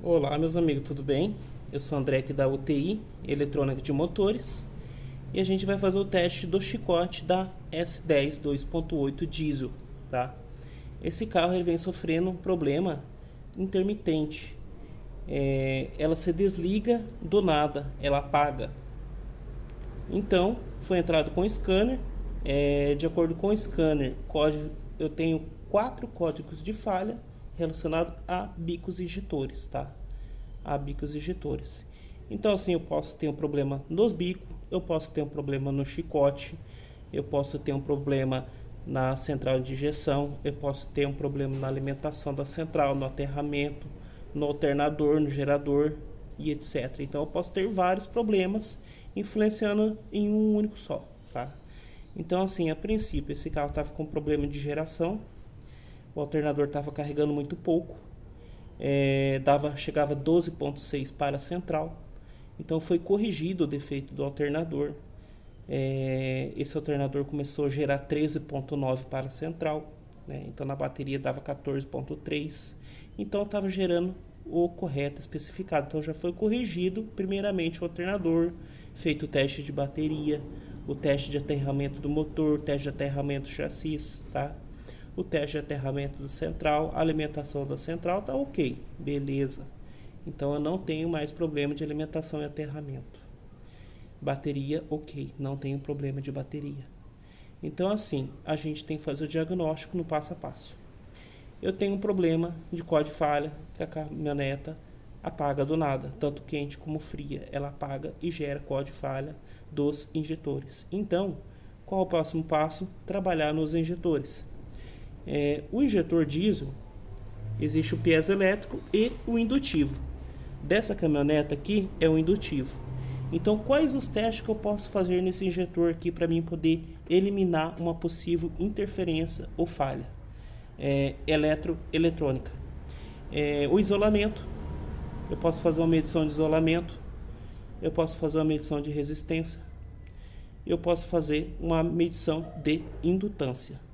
Olá, meus amigos, tudo bem? Eu sou o André aqui da UTI, Eletrônica de Motores, e a gente vai fazer o teste do chicote da S10 2.8 diesel, tá? Esse carro ele vem sofrendo um problema intermitente. Ela se desliga do nada, ela apaga. Então, foi entrado com o scanner. De acordo com o scanner, eu tenho 4 códigos de falha relacionados a bicos injetores, tá? A bicos injetores. Então, assim, eu posso ter um problema nos bicos, eu posso ter um problema no chicote, eu posso ter um problema na central de injeção, eu posso ter um problema na alimentação da central, no aterramento, no alternador, no gerador e etc. Então, eu posso ter vários problemas influenciando em um único só, tá? Então, assim, a princípio, esse carro estava com problema de geração, o alternador estava carregando muito pouco, chegava 12,6 para a central. Então foi corrigido o defeito do alternador. Esse alternador começou a gerar 13,9 para a central, né? Então na bateria dava 14,3. Então estava gerando o correto especificado. Então já foi corrigido primeiramente o alternador, feito o teste de bateria, o teste de aterramento do motor, o teste de aterramento do chassi, tá? O teste de aterramento da central, a alimentação da central tá ok, beleza. Então eu não tenho mais problema de alimentação e aterramento. Bateria, ok, não tenho problema de bateria. Então assim, a gente tem que fazer o diagnóstico no passo a passo. Eu tenho um problema de código de falha, que a caminhoneta apaga do nada, tanto quente como fria, ela apaga e gera código de falha dos injetores. Então, qual é o próximo passo? Trabalhar nos injetores. O injetor diesel, existe o piezoelétrico e o indutivo. Dessa caminhoneta aqui é o indutivo. Então, quais os testes que eu posso fazer nesse injetor aqui para mim poder eliminar uma possível interferência ou falha eletrônica? O isolamento, eu posso fazer uma medição de isolamento, eu posso fazer uma medição de resistência, eu posso fazer uma medição de indutância.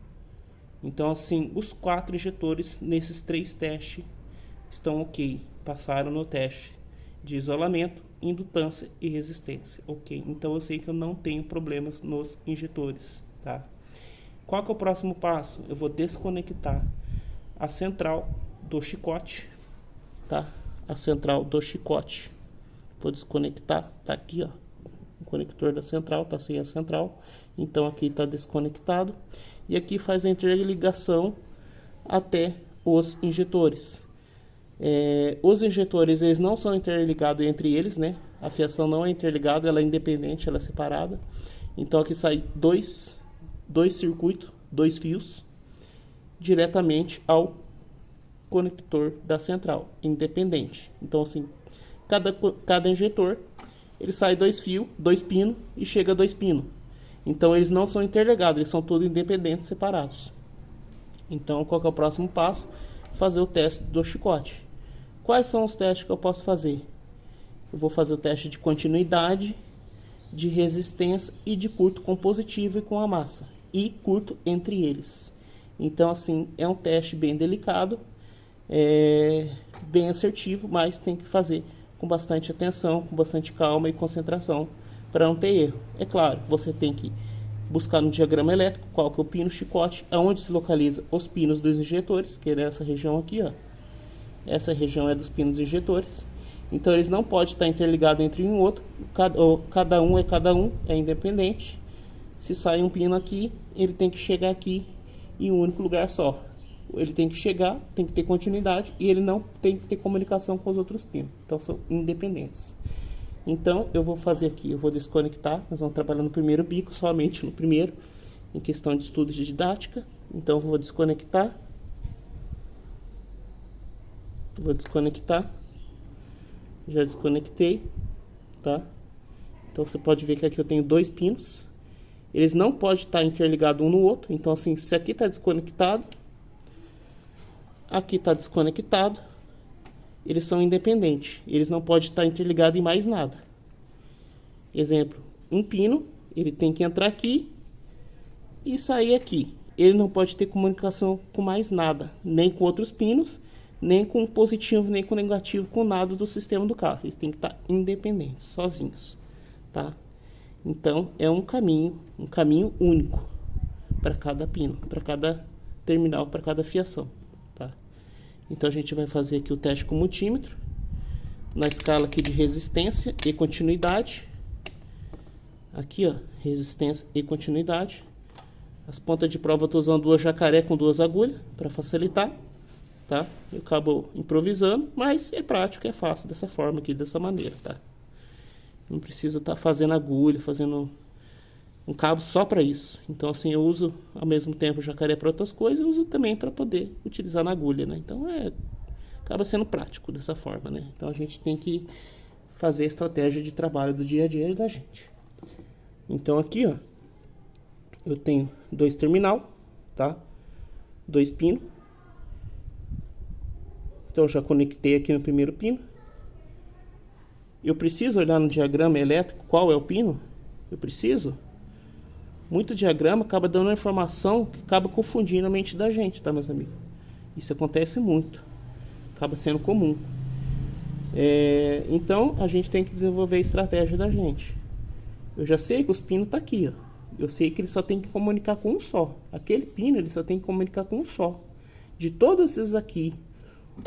Então, assim, os 4 injetores nesses 3 testes estão ok, passaram no teste de isolamento, indutância e resistência, ok. Então, eu sei que eu não tenho problemas nos injetores, tá? Qual que é o próximo passo? Eu vou desconectar a central do chicote, tá? A central do chicote, vou desconectar, tá aqui, ó. O conector da central tá sem a central, então aqui tá desconectado. E aqui faz a interligação até os injetores. Os injetores, eles não são interligados entre eles, né? A fiação não é interligada, ela é independente, ela é separada. Então aqui sai dois circuitos, 2 fios, diretamente ao conector da central, independente. Então assim, cada injetor, ele sai 2 fios, 2 pinos e chega a 2 pinos. Então eles não são interligados, eles são todos independentes, separados. Então qual que é o próximo passo? Fazer o teste do chicote. Quais são os testes que eu posso fazer? Eu vou fazer o teste de continuidade, de resistência e de curto com positivo e com a massa. E curto entre eles. Então assim, é um teste bem delicado, bem assertivo, mas tem que fazer com bastante atenção, com bastante calma e concentração, para não ter erro. É claro, você tem que buscar no diagrama elétrico qual que é o pino chicote, aonde se localiza os pinos dos injetores, que é nessa região aqui, ó. Essa região é dos pinos injetores. Então eles não podem estar interligados entre um e outro, cada um, é independente. Se sai um pino aqui, ele tem que chegar aqui em um único lugar só. Ele tem que chegar, tem que ter continuidade e ele não tem que ter comunicação com os outros pinos. Então são independentes. Então eu vou fazer aqui, eu vou desconectar, nós vamos trabalhar no primeiro bico, somente no primeiro, em questão de estudo de didática. Então eu vou desconectar, já desconectei, tá? Então você pode ver que aqui eu tenho 2 pinos, eles não podem estar interligados um no outro. Então assim, se aqui está desconectado, aqui está desconectado, eles são independentes, eles não podem estar interligados em mais nada. Exemplo, um pino, ele tem que entrar aqui e sair aqui. Ele não pode ter comunicação com mais nada, nem com outros pinos, nem com positivo, nem com negativo, com nada do sistema do carro. Eles têm que estar independentes, sozinhos, tá? Então, é um caminho único para cada pino, para cada terminal, para cada fiação, tá? Então, a gente vai fazer aqui o teste com o multímetro, na escala aqui de resistência e continuidade. Aqui, ó, resistência e continuidade. As pontas de prova eu estou usando duas jacaré com duas agulhas para facilitar, tá? Eu acabo improvisando, mas é prático, é fácil dessa forma aqui, dessa maneira, tá? Não precisa estar fazendo agulha, fazendo um cabo só para isso. Então, assim, eu uso ao mesmo tempo o jacaré para outras coisas, eu uso também para poder utilizar na agulha, né? Então, acaba sendo prático dessa forma, né? Então, a gente tem que fazer a estratégia de trabalho do dia a dia da gente. Então, aqui, ó, eu tenho 2 terminal, tá? 2 pinos. Então, eu já conectei aqui no primeiro pino. Eu preciso olhar no diagrama elétrico qual é o pino? Eu preciso? Muito diagrama acaba dando uma informação que acaba confundindo a mente da gente, tá, meus amigos? Isso acontece muito. Acaba sendo comum. Então, a gente tem que desenvolver a estratégia da gente. Eu já sei que os pinos tá aqui, ó. Eu sei que ele só tem que comunicar com um só. Aquele pino, ele só tem que comunicar com um só. De todos esses aqui,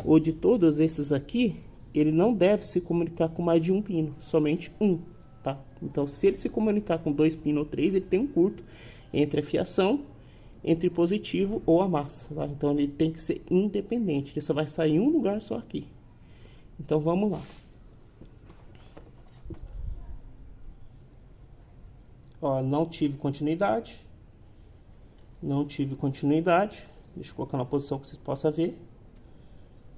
ou de todos esses aqui, ele não deve se comunicar com mais de um pino, somente um, tá? Então, se ele se comunicar com 2 pinos ou 3, ele tem um curto entre a fiação, entre positivo ou a massa, tá? Então, ele tem que ser independente, ele só vai sair em um lugar só aqui. Então, vamos lá. Ó, não tive continuidade. Não tive continuidade. Deixa eu colocar na posição que vocês possam ver.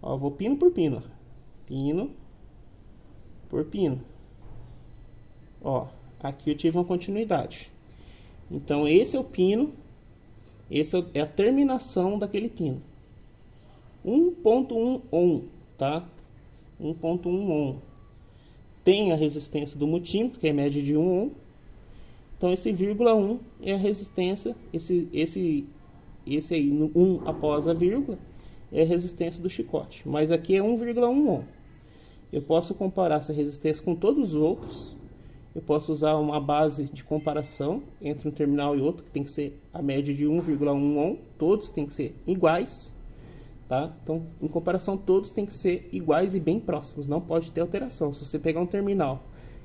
Ó, eu vou pino por pino. Pino por pino. Ó, aqui eu tive uma continuidade. Então, esse é o pino. Esse é a terminação daquele pino. 1.1 ohm, tá? 1.1 ohm. Tem a resistência do multímetro, que é média de 1 ohm. Então, esse vírgula 1 é a resistência, esse aí, no 1 após a vírgula, é a resistência do chicote. Mas aqui é 1,1 ohm. Eu posso comparar essa resistência com todos os outros. Eu posso usar uma base de comparação entre um terminal e outro, que tem que ser a média de 1,1 ohm. Todos têm que ser iguais, tá? Então, em comparação, todos têm que ser iguais e bem próximos. Não pode ter alteração. Se você pegar um terminal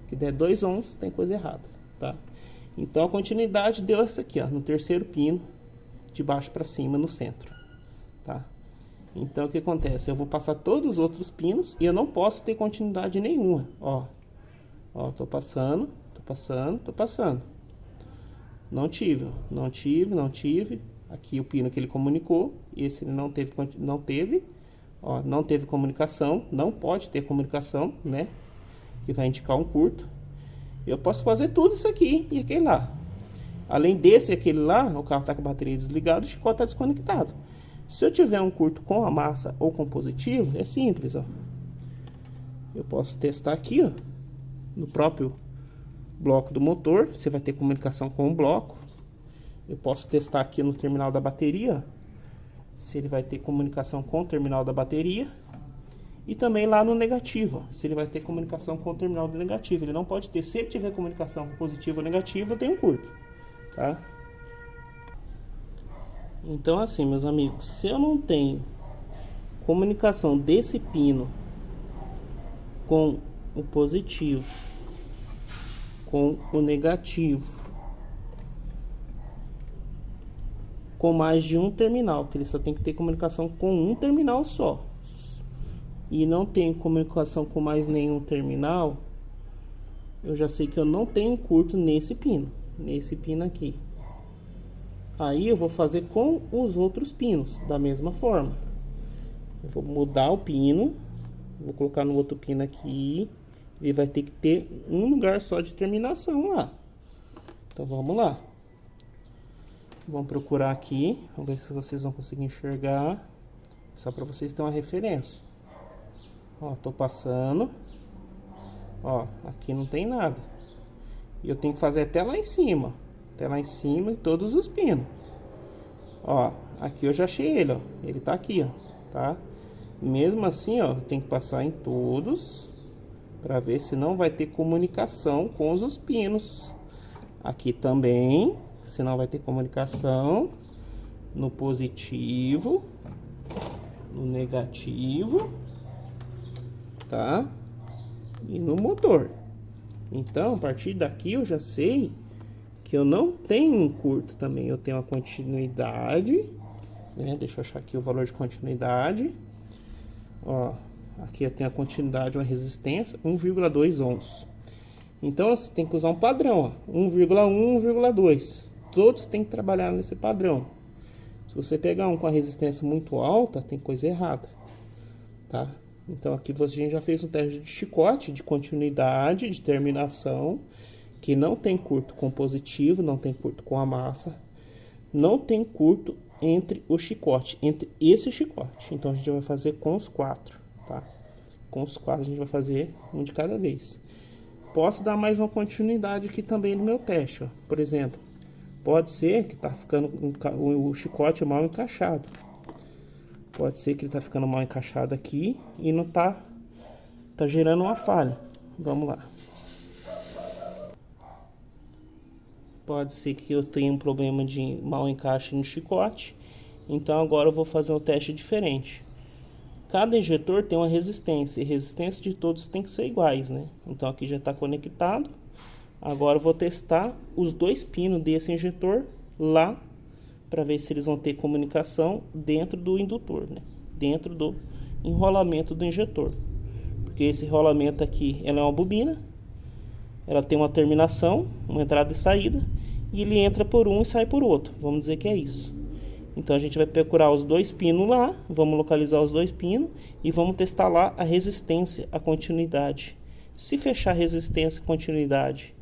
que der 2 ohms, tem coisa errada, tá? Então, a continuidade deu essa aqui, ó, no terceiro pino, de baixo para cima, no centro, tá? Então, o que acontece? Eu vou passar todos os outros pinos e eu não posso ter continuidade nenhuma, ó. Ó, tô passando, tô passando, tô passando. Não tive, ó, não tive. Aqui o pino que ele comunicou, esse ele não teve, ó, não teve comunicação, não pode ter comunicação, né? Que vai indicar um curto. Eu posso fazer tudo isso aqui e aquele lá. Além desse e aquele lá, o carro está com a bateria desligada, o chicote está desconectado. Se eu tiver um curto com a massa ou com positivo, é simples, ó. Eu posso testar aqui, ó, no próprio bloco do motor. Você vai ter comunicação com o bloco. Eu posso testar aqui no terminal da bateria, se ele vai ter comunicação com o terminal da bateria. E também lá no negativo, ó, se ele vai ter comunicação com o terminal do negativo. Ele não pode ter. Se ele tiver comunicação positiva ou negativa, eu tenho um curto, tá? Então, assim, meus amigos, se eu não tenho comunicação desse pino com o positivo, com o negativo, com mais de um terminal, que ele só tem que ter comunicação com um terminal só, e não tem comunicação com mais nenhum terminal, eu já sei que eu não tenho curto nesse pino aqui. Aí eu vou fazer com os outros pinos da mesma forma. Eu vou mudar o pino, vou colocar no outro pino aqui, ele vai ter que ter um lugar só de terminação lá. Então vamos lá. Vamos procurar aqui, vamos ver se vocês vão conseguir enxergar, só para vocês terem uma referência. Ó, tô passando. Ó, aqui não tem nada. E eu tenho que fazer até lá em cima. Até lá em cima e todos os pinos. Ó, aqui eu já achei ele, ó. Ele tá aqui, ó, tá? Mesmo assim, ó, tem que passar em todos para ver se não vai ter comunicação com os pinos. Aqui também, se não vai ter comunicação no positivo, no negativo, tá? E no motor. Então, a partir daqui eu já sei que eu não tenho um curto também, eu tenho uma continuidade, né? Deixa eu achar aqui o valor de continuidade. Ó, aqui eu tenho a continuidade, uma resistência, 1,2 ohms. Então, você tem que usar um padrão, ó, 1,1, 1,2. Todos têm que trabalhar nesse padrão. Se você pegar um com a resistência muito alta, tem coisa errada, tá? Então, aqui a gente já fez um teste de chicote, de continuidade, de terminação, que não tem curto com positivo, não tem curto com a massa, não tem curto entre o chicote, entre esse chicote. Então, a gente vai fazer com os 4, tá? Com os 4 a gente vai fazer um de cada vez. Posso dar mais uma continuidade aqui também no meu teste, ó. Por exemplo, pode ser que tá ficando o chicote mal encaixado. Pode ser que ele tá ficando mal encaixado aqui e não tá gerando uma falha. Vamos lá. Pode ser que eu tenha um problema de mau encaixe no chicote. Então agora eu vou fazer um teste diferente. Cada injetor tem uma resistência, e a resistência de todos tem que ser iguais, né? Então aqui já está conectado. Agora eu vou testar os 2 pinos desse injetor lá, para ver se eles vão ter comunicação dentro do indutor, né? Dentro do enrolamento do injetor. Porque esse enrolamento aqui, ela é uma bobina, ela tem uma terminação, uma entrada e saída, e ele entra por um e sai por outro. Vamos dizer que é isso. Então a gente vai procurar os 2 pinos lá, vamos localizar os 2 pinos e vamos testar lá a resistência, a continuidade. Se fechar a resistência e continuidade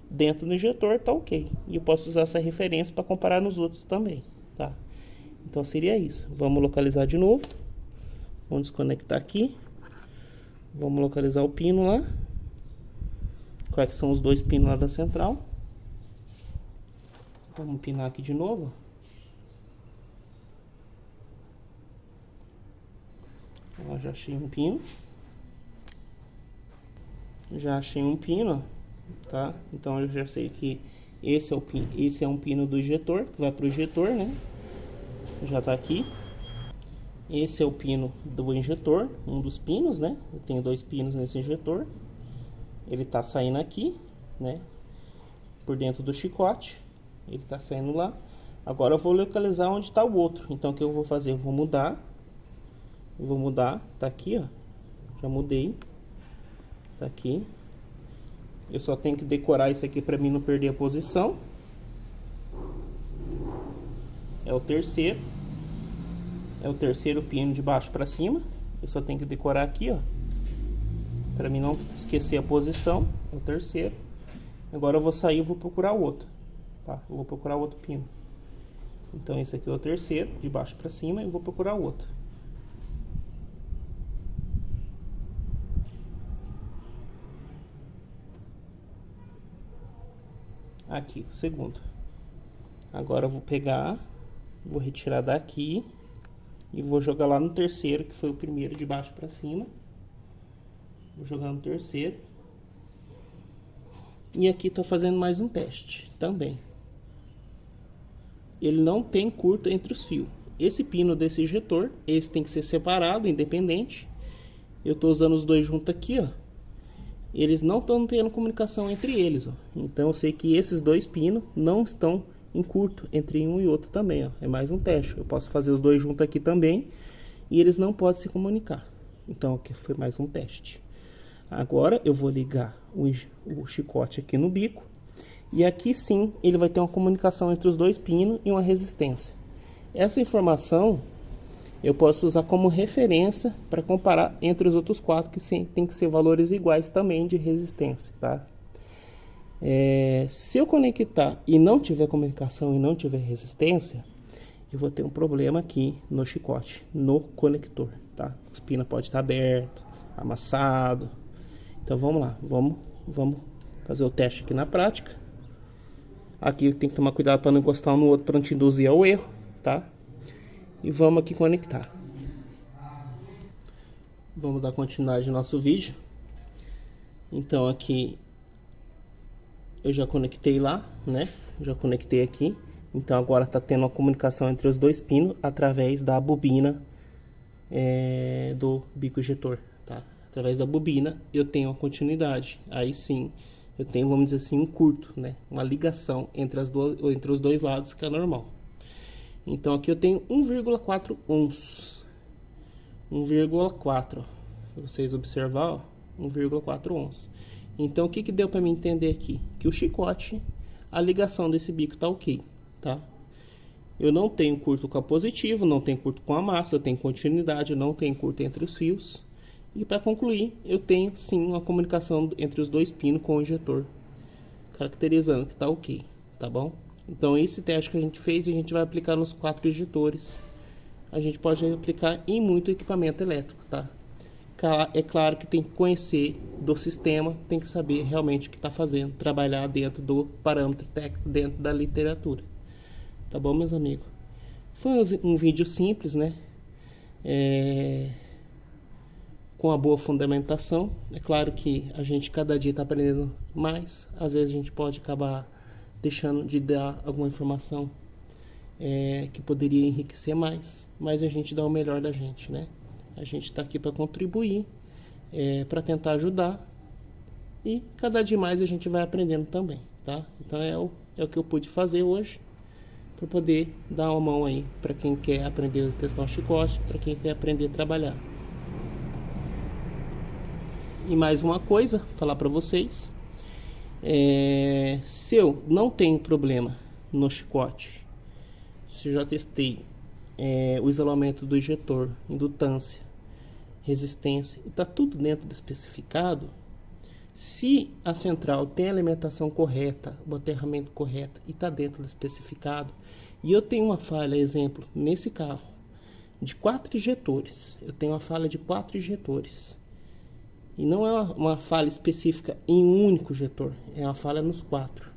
dentro do injetor, tá ok. E eu posso usar essa referência para comparar nos outros também, tá? Então seria isso. Vamos localizar de novo. Vamos desconectar aqui. Vamos localizar o pino lá. Quais são os 2 pinos lá da central. Vamos pinar aqui de novo. Ó, já achei um pino. Já achei um pino, tá? Então eu já sei que esse é o pino, esse é um pino do injetor, que vai para o injetor, né? Já tá aqui. Esse é o pino do injetor, um dos pinos, né? Eu tenho 2 pinos nesse injetor. Ele tá saindo aqui, né? Por dentro do chicote. Ele tá saindo lá. Agora eu vou localizar onde está o outro. Então o que eu vou fazer? Eu vou mudar. Tá aqui, ó. Já mudei. Tá aqui. Eu só tenho que decorar isso aqui para mim não perder a posição. É o terceiro. É o terceiro pino de baixo para cima. Eu só tenho que decorar aqui, ó, para mim não esquecer a posição. É o terceiro. Agora eu vou sair e vou procurar o outro, tá? Eu vou procurar outro pino. Então esse aqui é o terceiro, de baixo para cima, e vou procurar o outro. Aqui, o segundo. Agora eu vou pegar, vou retirar daqui e vou jogar lá no terceiro, que foi o primeiro de baixo para cima. Vou jogar no terceiro. E aqui tô fazendo mais um teste também. Ele não tem curto entre os fios. Esse pino desse injetor, esse tem que ser separado, independente. Eu tô usando os 2 juntos aqui, ó. Eles não estão tendo comunicação entre eles, ó. Então eu sei que esses 2 pinos não estão em curto entre um e outro também, ó. É mais um teste. Eu posso fazer os 2 juntos aqui também e eles não podem se comunicar. Então aqui foi mais um teste. Agora eu vou ligar o chicote aqui no bico e aqui sim ele vai ter uma comunicação entre os 2 pinos e uma resistência. Essa informação eu posso usar como referência para comparar entre os outros 4, que sim, tem que ser valores iguais também de resistência, tá? Se eu conectar e não tiver comunicação e não tiver resistência, eu vou ter um problema aqui no chicote, no conector, tá? Os pinos podem estar aberto, amassado. Então vamos lá, vamos fazer o teste aqui na prática. Aqui tem que tomar cuidado para não encostar um no outro para não te induzir ao erro, tá? E vamos aqui conectar. Vamos dar continuidade ao nosso vídeo. Então aqui eu já conectei lá, né? Já conectei aqui. Então agora está tendo uma comunicação entre os dois pinos através da bobina do bico injetor, tá? Através da bobina eu tenho a continuidade. Aí sim eu tenho, vamos dizer assim, um curto, né? Uma ligação entre os dois lados, que é normal. Então aqui eu tenho 1,4 ohms. 1,4, para vocês observar, 1,4 ohms. Então o que deu para me entender aqui? Que o chicote, a ligação desse bico tá ok, tá? Eu não tenho curto com a positivo, não tenho curto com a massa, eu tenho continuidade, eu não tenho curto entre os fios. E para concluir, eu tenho sim uma comunicação entre os dois pinos com o injetor, caracterizando que tá ok, tá bom? Então esse teste que a gente fez, a gente vai aplicar nos 4 injetores. A gente pode aplicar em muito equipamento elétrico, tá? É claro que tem que conhecer do sistema, tem que saber realmente o que está fazendo, trabalhar dentro do parâmetro técnico, dentro da literatura. Tá bom, meus amigos? Foi um vídeo simples, né? Com a boa fundamentação. É claro que a gente cada dia está aprendendo mais. Às vezes a gente pode acabar deixando de dar alguma informação que poderia enriquecer mais, mas a gente dá o melhor da gente, né? A gente está aqui para contribuir, para tentar ajudar, e cada dia mais a gente vai aprendendo também, tá? Então é o que eu pude fazer hoje, para poder dar uma mão aí para quem quer aprender a testar um chicote, para quem quer aprender a trabalhar. E mais uma coisa, falar para vocês, se eu não tenho problema no chicote, se eu já testei o isolamento do injetor, indutância, resistência, e está tudo dentro do especificado, se a central tem a alimentação correta, o aterramento correto e está dentro do especificado, e eu tenho uma falha, exemplo, nesse carro, de 4 injetores, eu tenho uma falha de 4 injetores, e não é uma falha específica em um único injetor, é uma falha nos 4.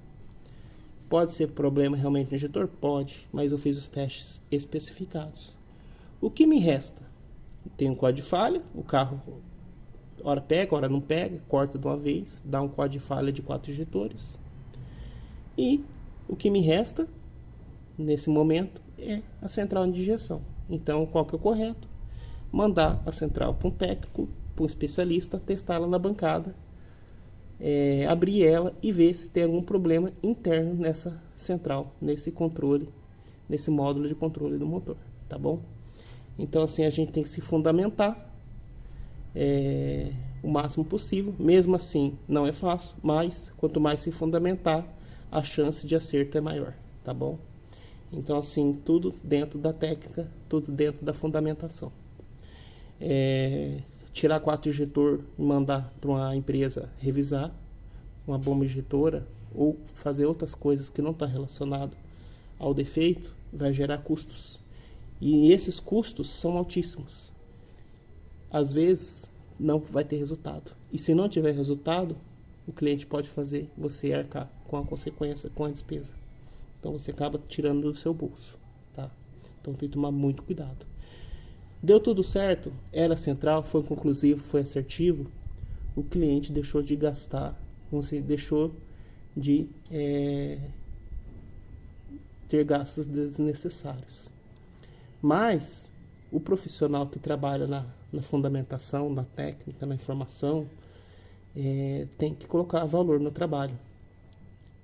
Pode ser problema realmente no injetor? Pode, mas eu fiz os testes especificados. O que me resta? Tem um código de falha, o carro hora pega, hora não pega, corta de uma vez, dá um código de falha de 4 injetores. E o que me resta, nesse momento, é a central de injeção. Então, qual que é o correto? Mandar a central para um técnico, para um especialista, testá-la na bancada, abrir ela e ver se tem algum problema interno nessa central, nesse controle, nesse módulo de controle do motor, tá bom? Então assim a gente tem que se fundamentar o máximo possível. Mesmo assim não é fácil, mas quanto mais se fundamentar, a chance de acerto é maior, tá bom? Então assim, tudo dentro da técnica, tudo dentro da fundamentação. Tirar 4 injetor e mandar para uma empresa revisar uma bomba injetora ou fazer outras coisas que não está relacionado ao defeito, vai gerar custos. E esses custos são altíssimos. Às vezes não vai ter resultado. E se não tiver resultado, o cliente pode fazer você arcar com a consequência, com a despesa. Então você acaba tirando do seu bolso, tá? Então tem que tomar muito cuidado. Deu tudo certo, era central, foi conclusivo, foi assertivo, o cliente deixou de gastar, você deixou de ter gastos desnecessários. Mas o profissional que trabalha na fundamentação, na técnica, na informação, tem que colocar valor no trabalho.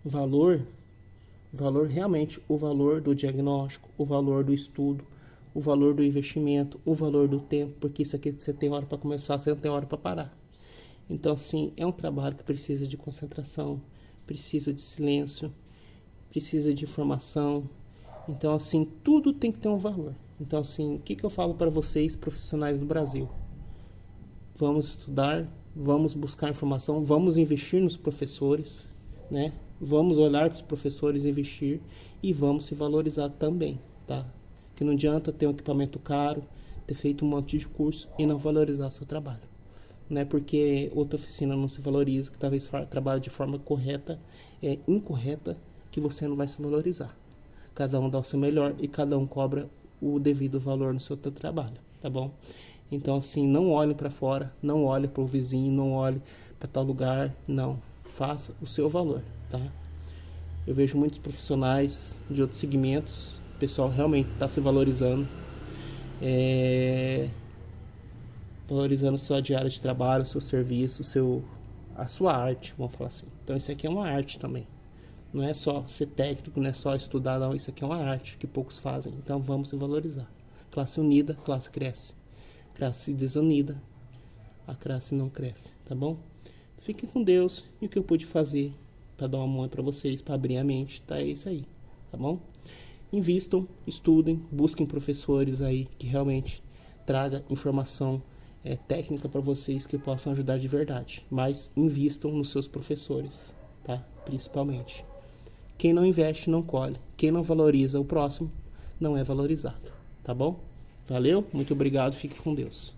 Valor realmente, o valor do diagnóstico, o valor do estudo, o valor do investimento, o valor do tempo, porque isso aqui você tem hora para começar, você não tem hora para parar. Então, assim, é um trabalho que precisa de concentração, precisa de silêncio, precisa de informação. Então, assim, tudo tem que ter um valor. Então, assim, o que eu falo para vocês, profissionais do Brasil? Vamos estudar, vamos buscar informação, vamos investir nos professores, né? Vamos olhar para os professores, investir e vamos se valorizar também, tá? Que não adianta ter um equipamento caro, ter feito um monte de curso e não valorizar seu trabalho. Não é porque outra oficina não se valoriza, que talvez trabalhe de forma correta, incorreta, que você não vai se valorizar. Cada um dá o seu melhor e cada um cobra o devido valor no seu trabalho, tá bom? Então, assim, não olhe para fora, não olhe para o vizinho, não olhe para tal lugar, não. Faça o seu valor, tá? Eu vejo muitos profissionais de outros segmentos, o pessoal realmente está se valorizando, valorizando sua diária de trabalho, seu serviço, a sua arte, vamos falar assim. Então, isso aqui é uma arte também. Não é só ser técnico, não é só estudar, não. Isso aqui é uma arte que poucos fazem. Então, vamos se valorizar. Classe unida, classe cresce. Classe desunida, a classe não cresce, tá bom? Fiquem com Deus, e o que eu pude fazer para dar uma mão para vocês, para abrir a mente, tá? É isso aí, tá bom? Invistam, estudem, busquem professores aí que realmente traga informação técnica para vocês que possam ajudar de verdade. Mas invistam nos seus professores, tá? Principalmente. Quem não investe não colhe. Quem não valoriza o próximo não é valorizado, tá bom? Valeu, muito obrigado, fique com Deus.